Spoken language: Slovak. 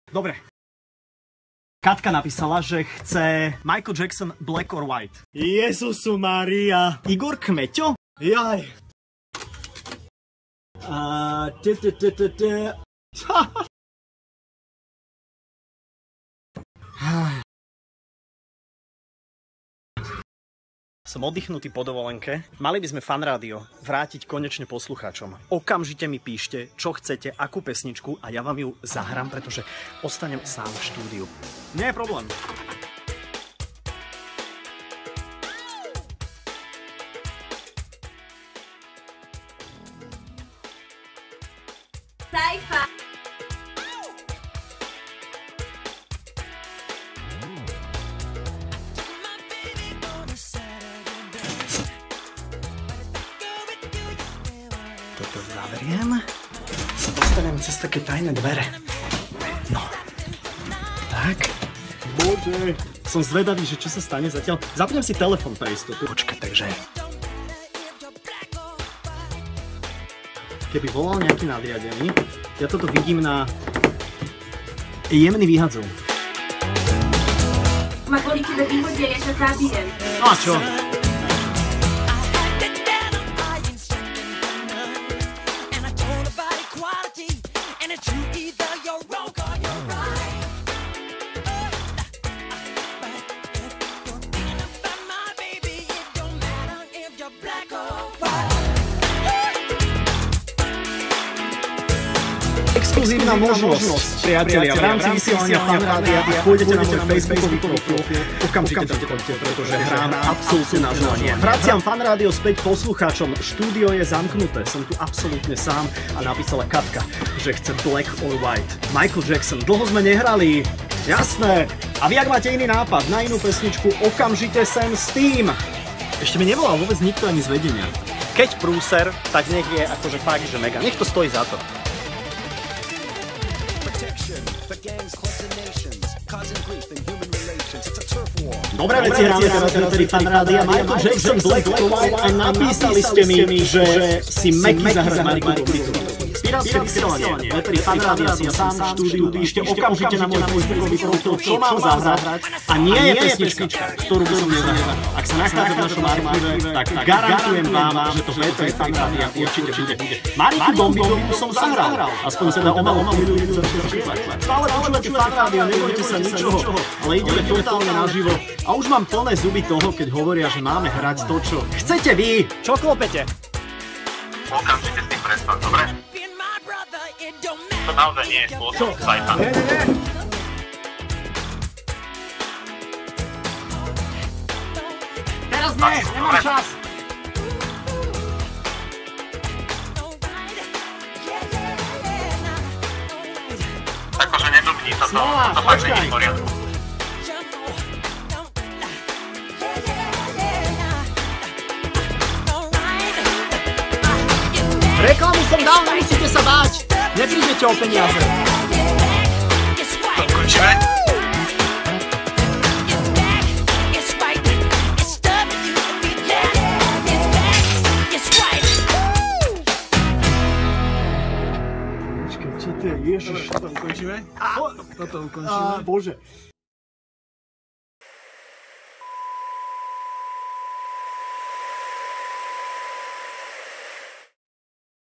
Dobre. Katka napísala, že chce Michael Jackson Black or White. Jezusu Maria. Igor Kmeťo? Jaj. Som oddychnutý po dovolenke. Mali by sme Fan Rádio vrátiť konečne poslucháčom. Okamžite mi píšte, čo chcete, akú pesničku a ja vám ju zahrám, pretože ostanem sám v štúdiu. Nie je problém. Sajfa. Toto zavriem. Sa dostanem cez také tajné dvere. No. Tak. Bože. Som zvedavý, že čo sa stane zatiaľ. Zapnem si telefon pre istotu. Počkaj, takže... Keby volal nejaký nadriadený, ja toto vidím na jemný výhadzov. Ma kvôli tebe výhode, ja sa zabijem. No a čo? Exkluzívna možnosť, priatelia, v rámci vysielania Fan Rádia, ak pôjdete na môj facebookový profil, okamžite tam poďte, pretože hráme absolútne na želanie. Vraciam Fan Rádio späť poslucháčom, štúdio je zamknuté, som tu absolútne sám a napísala Katka, že chce Black or White. Michael Jackson, dlho sme nehrali, jasné. A vy, ak máte iný nápad na inú pesničku, okamžite sem s tým. Ešte mi nevolal vôbec nikto ani z vedenia. Keď prúser, tak nech je akože fakt, že mega, nech to stojí za to. Dobré veci hráme teraz v Fan Rádia. Michael Jackson, Black or White a napísali ste mi, že si Meky zahrať Mariku Dobriku. Pirátske vysielanie, v Fan Rádia som sám v štúdiu, píšte okamžite na môj facebookový profil, čo mám zahrať a nie je pesnička, ktorú by som nezahral. Ak sa nachádza v našom archíve, tak garantujem vám, že to v Fan Rádia určite bude. Mariku Dobriku som zahral, aspoň teda o malom minulý stále počúvate Fan Rádio, nebojte sa ničoho, ale ideme totálne naživo. A už mám plné zuby toho, keď hovoria, že máme hrať to, čo chcete vy. Čo klopete? Okamžite s tým prestaň, dobre? To naozaj nie je spôsob sajfa. Nie. Teraz nie, nemám čas. Akože neblbni toto fakt nie je v poriadku. Reklamu som dal, nemusíte sa báť. Neprídete o peniaze. To ukončíme? Počkaj, čo to je? Ježiš. To ukončíme? Toto ukončíme. Bože.